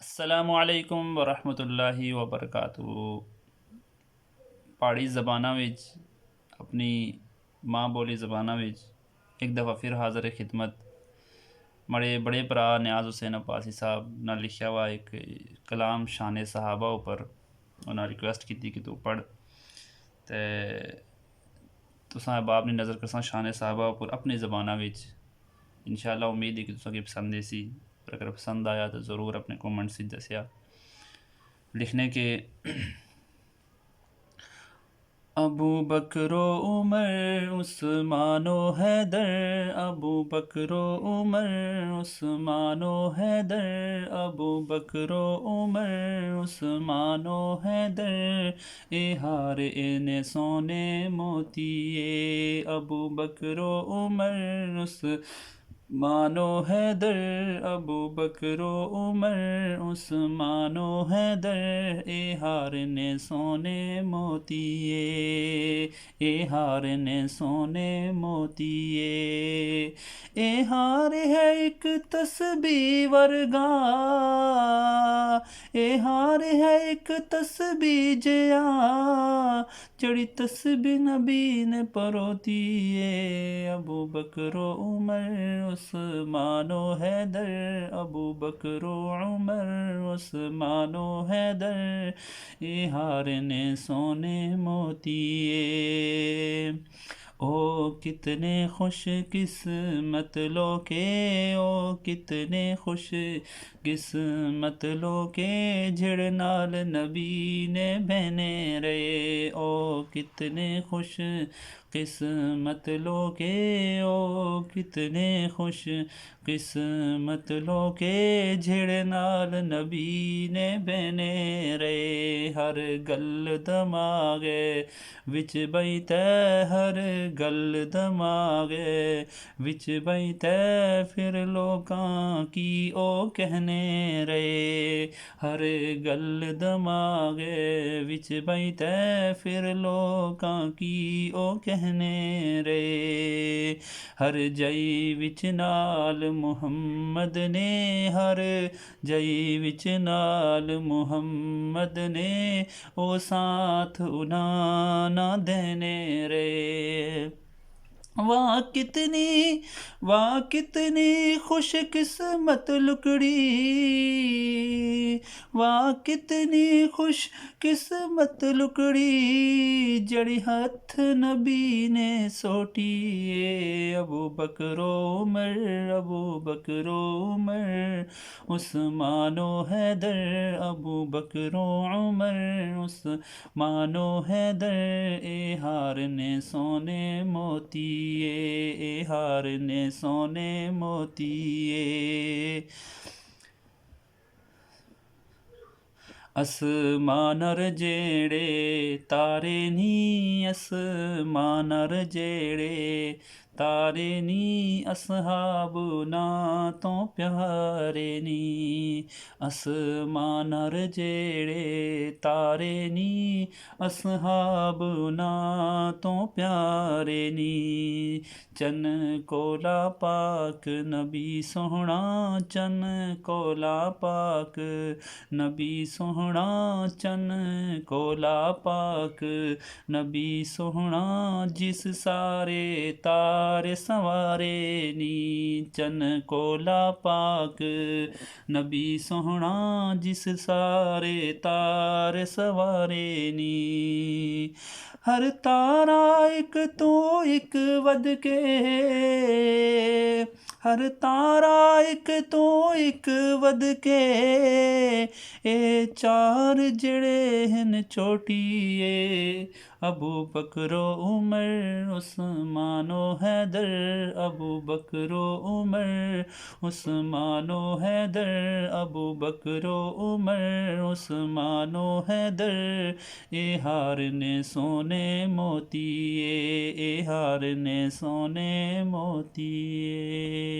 अस्सलामुअलैकुम वरहमतुल्लाहि वबरकातुहू। पहाड़ी ज़बाना विच अपनी माँ बोली ज़बाना विच एक दफ़ा फिर हाज़र खिदमत मड़े बड़े भरा नियाज़ हुसैन अब्बासी साहब ना लिखा हुआ एक कलाम शान सहाबा उपर उन्हें रिक्वेस्ट की थी कि तू पढ़ ते तुसां अहबाब ने नज़र करसा शान सहाबा उपर अपनी ज़बाना विच। इंशाअल्लाह उम्मीद है कि तुसां पसंद सी। अगर पसंद आया तो ज़रूर अपने कमेंट्स च दस्या। लिखने के अबू बकरो उमर उस्मानो हैदर, अबू बकरो उमर उस्मानो हैदर, अबू बकरो उमर उस्मानो हैदर, ए हार इने सोने मोतिए। अबू बकरो उमर उस्मानो हैदर, अबू बकरो उमर उस्मानो हैदर, ए हार ने सोने मोतिए, ए हार ने सोने मोतिए। ए हार है एक तस्बीह वर्गा, ए हार है एक तस्बीह जया, जड़ी तस्बीह नबी ने परोती है। अबू बकरो उमर उस्मानो हैदर, अबू बकरो उमर उस्मानो हैदर, ए हार ने सोने मोतिए। ओ कितने खुश किस्मत लोके, ओ कितने खुश किस्मत लोके, जिड़ नाल नबी ने बहने रहे। ओ कितने खुश किस्मत लोके, ओ कितने खुश किस्मत लोके, जिड़ नाल नबी ने बहने रहे। हर गल दमागे विच बैठे, हर गल दमागे विच बैठे, फिर लोकां की ओ कहने रहे। हर गल दमागे विच बैठे, फिर लोकां की ओ कहने रहे। हर जई विच नाल मुहम्मद ने, हर जई विच नाल मुहम्मद ने, ओ साथ उना ना देने रे। वाह कितनी खुश किस्मत लुकड़ी, वाह कितनी खुश किस्मत लुकड़ी, जड़ी हथ नबी ने सोटी है। अबू बकरो उमर, अबू बकरो उमर उस्मानो हैदर, अबू बकरो उमर उस्मानो हैदर, ए हार ने सोने मोतिए, ए हार ने सोने मोतिए। असमानर जेड़े तारे नी, असमानर जेड़े तारे नी, असहाब ना तो प्यारे नी। असमानर जेड़े तारे नी, असहाब ना तो प्यारे नी। चन कोला पाक नबी सोहना, चन कोला पाक नबी सोहना, चन कोला पाक नबी सोहना, जिस सारे तारे सवारे नी। चन कोला पाक नबी सोहना, जिस सारे तारे सवारे नी। हर तारा एक तो एक वध के, हर तारा एक तो एक वध के, ए चार जड़े हन चोटिए। अबू बकरो उमर उस्मानो हैदर, अबू बकरो उमर उस्मानो हैदर, अबू बकरो उमर उस्मानो हैदर, ए हार ने सोने मोतिए, ए हार ने सोने मोतिए।